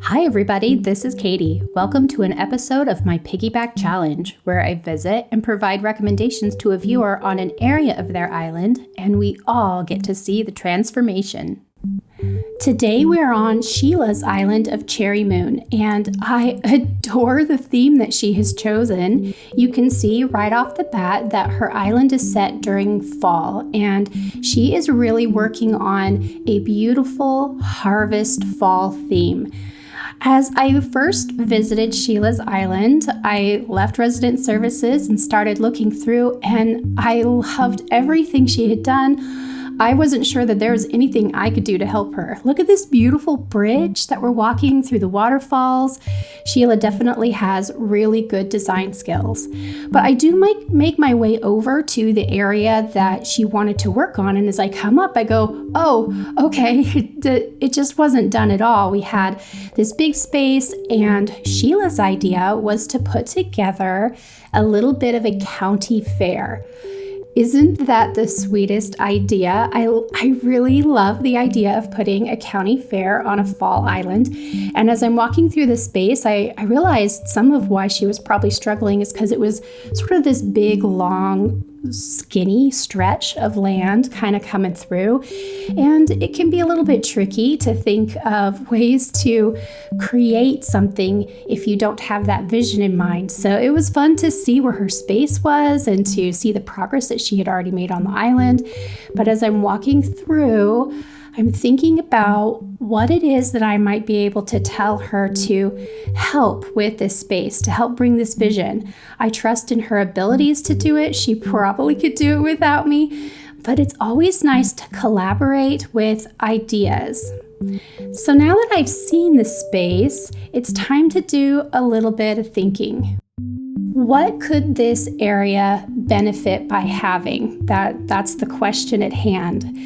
Hi everybody, this is Katie. Welcome to an episode of my Piggyback Challenge, where I visit and provide recommendations to a viewer on an area of their island, and we all get to see the transformation. Today we're on Sheila's island of Cherry Moon, and I adore the theme that she has chosen. You can see right off the bat that her island is set during fall, and she is really working on a beautiful harvest fall theme. As I first visited Sheila's island, I left resident services and started looking through, and I loved everything she had done. I wasn't sure that there was anything I could do to help her. Look at this beautiful bridge that we're walking through the waterfalls. Sheila definitely has really good design skills. But I do make my way over to the area that she wanted to work on, and as I come up, I go, oh, okay, it just wasn't done at all. We had this big space, and Sheila's idea was to put together a little bit of a county fair. Isn't that the sweetest idea? I really love the idea of putting a county fair on a fall island. And as I'm walking through the space, I realized some of why she was probably struggling is because it was sort of this big, long, skinny stretch of land kind of coming through. And it can be a little bit tricky to think of ways to create something if you don't have that vision in mind. So it was fun to see where her space was and to see the progress that she had already made on the island. But as I'm walking through, I'm thinking about what it is that I might be able to tell her to help with this space, to help bring this vision. I trust in her abilities to do it. She probably could do it without me, but it's always nice to collaborate with ideas. So now that I've seen the space, it's time to do a little bit of thinking. What could this area benefit by having? That's the question at hand.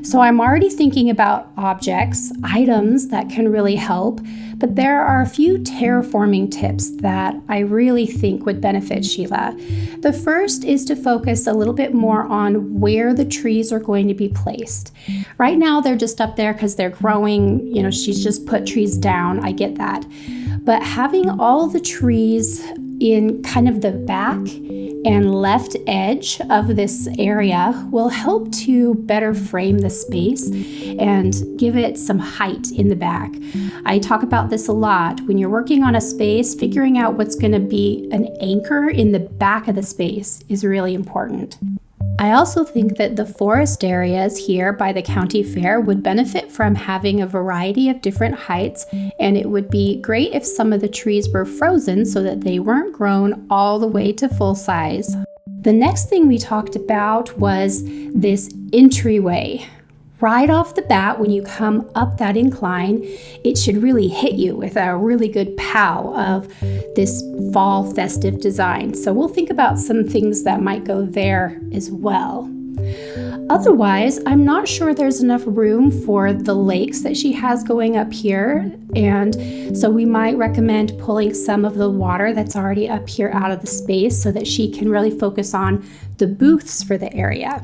So I'm already thinking about objects, items that can really help, but there are a few terraforming tips that I really think would benefit Sheila. The first is to focus a little bit more on where the trees are going to be placed. Right now they're just up there because they're growing, she's just put trees down, I get that. But having all the trees in kind of the back and left edge of this area will help to better frame the space and give it some height in the back. I talk about this a lot. When you're working on a space, figuring out what's going to be an anchor in the back of the space is really important. I also think that the forest areas here by the county fair would benefit from having a variety of different heights, and it would be great if some of the trees were frozen so that they weren't grown all the way to full size. The next thing we talked about was this entryway. Right off the bat, when you come up that incline, it should really hit you with a really good pow of this fall festive design. So we'll think about some things that might go there as well. Otherwise, I'm not sure there's enough room for the lakes that she has going up here, and so we might recommend pulling some of the water that's already up here out of the space so that she can really focus on the booths for the area.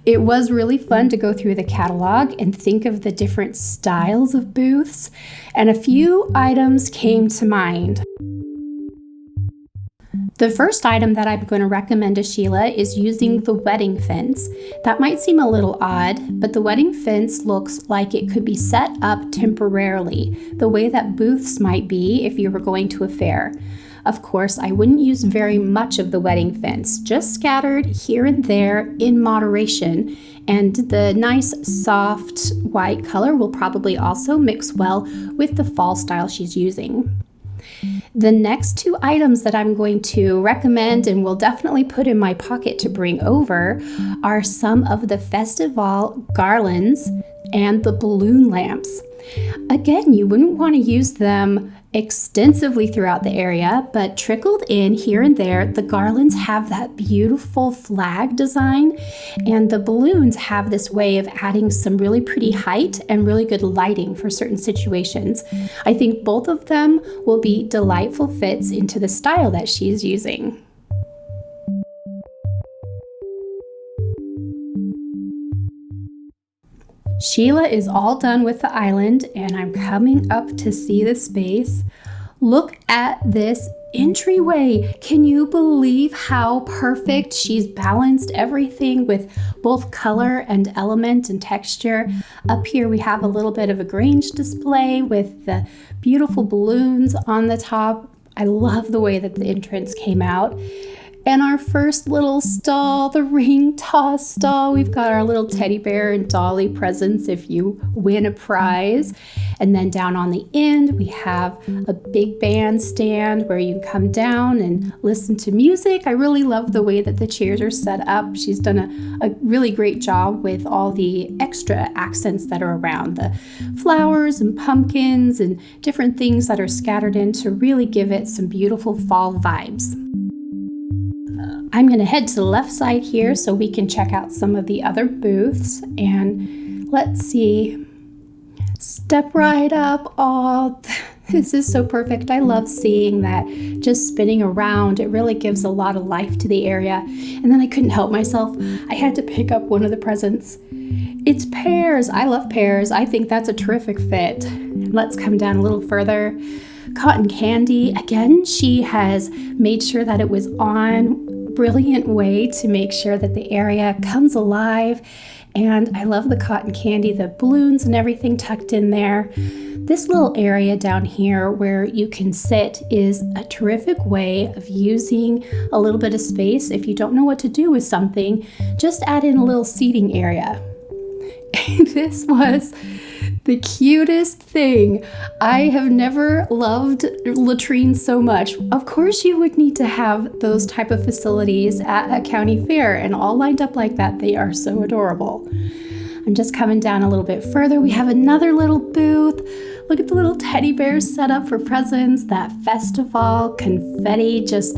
It was really fun to go through the catalog and think of the different styles of booths, and a few items came to mind. The first item that I'm going to recommend to Sheila is using the wedding fence. That might seem a little odd, but the wedding fence looks like it could be set up temporarily, the way that booths might be if you were going to a fair. Of course, I wouldn't use very much of the wedding fence, just scattered here and there in moderation, and the nice soft white color will probably also mix well with the fall style she's using. The next two items that I'm going to recommend and will definitely put in my pocket to bring over are some of the festival garlands and the balloon lamps. Again, you wouldn't want to use them extensively throughout the area, but trickled in here and there, the garlands have that beautiful flag design, and the balloons have this way of adding some really pretty height and really good lighting for certain situations. I think both of them will be delightful fits into the style that she's using. Sheila is all done with the island and I'm coming up to see the space. Look at this entryway. Can you believe how perfect she's balanced everything with both color and element and texture? Up here we have a little bit of a Grange display with the beautiful balloons on the top. I love the way that the entrance came out. And our first little stall, the ring toss stall, we've got our little teddy bear and dolly presents if you win a prize. And then down on the end, we have a big bandstand where you can come down and listen to music. I really love the way that the chairs are set up. She's done a really great job with all the extra accents that are around, the flowers and pumpkins and different things that are scattered in to really give it some beautiful fall vibes. I'm going to head to the left side here so we can check out some of the other booths. And let's see. Step right up. Oh, this is so perfect. I love seeing that just spinning around. It really gives a lot of life to the area. And then I couldn't help myself. I had to pick up one of the presents. It's pears. I love pears. I think that's a terrific fit. Let's come down a little further. Cotton candy. Again, she has made sure that it was on. Brilliant way to make sure that the area comes alive. And I love the cotton candy, the balloons and everything tucked in there. This little area down here where you can sit is a terrific way of using a little bit of space. If you don't know what to do with something, just add in a little seating area. This was the cutest thing. I have never loved latrines so much. Of course you would need to have those type of facilities at a county fair, and all lined up like that. They are so adorable. I'm just coming down a little bit further. We have another little booth. Look at the little teddy bears set up for presents. That festival confetti just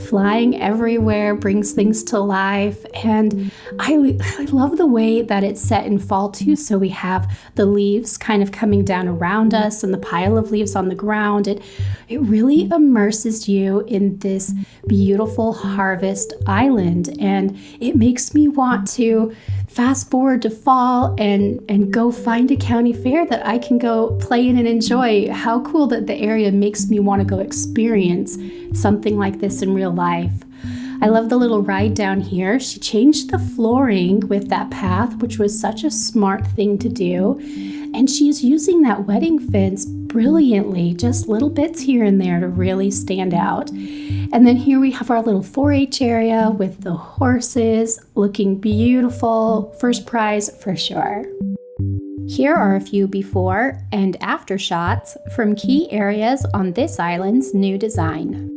flying everywhere brings things to life. And I love the way that it's set in fall too. So we have the leaves kind of coming down around us and the pile of leaves on the ground. It really immerses you in this beautiful harvest island. And it makes me want to fast forward to fall and go find a county fair that I can go play in and enjoy. How cool that the area makes me want to go experience something like this in real life. I love the little ride down here. She changed the flooring with that path, which was such a smart thing to do. And she's using that wedding fence brilliantly, just little bits here and there to really stand out. And then here we have our little 4-H area with the horses looking beautiful. First prize for sure. Here are a few before and after shots from key areas on this island's new design.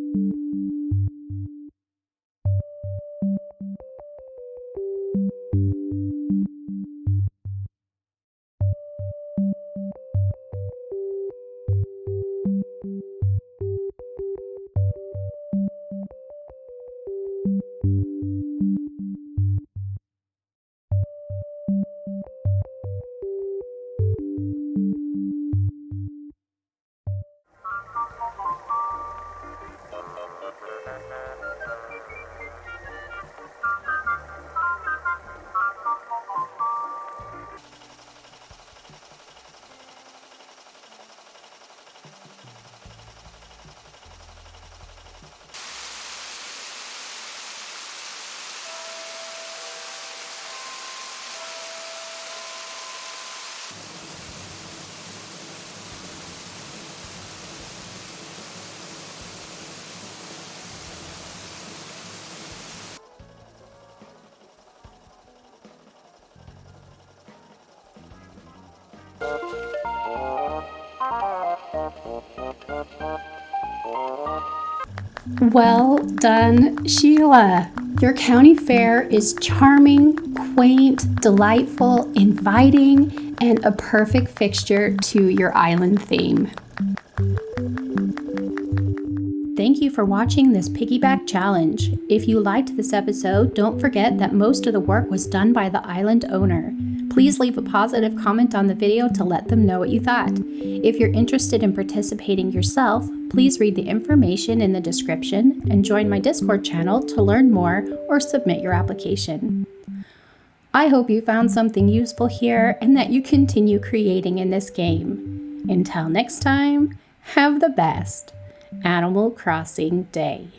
Well done, Sheila. Your county fair is charming, quaint, delightful, inviting, and a perfect fixture to your island theme. Thank you for watching this Piggyback challenge. If you liked this episode, don't forget that most of the work was done by the island owner. Please leave a positive comment on the video to let them know what you thought. If you're interested in participating yourself, please read the information in the description and join my Discord channel to learn more or submit your application. I hope you found something useful here and that you continue creating in this game. Until next time, have the best Animal Crossing day.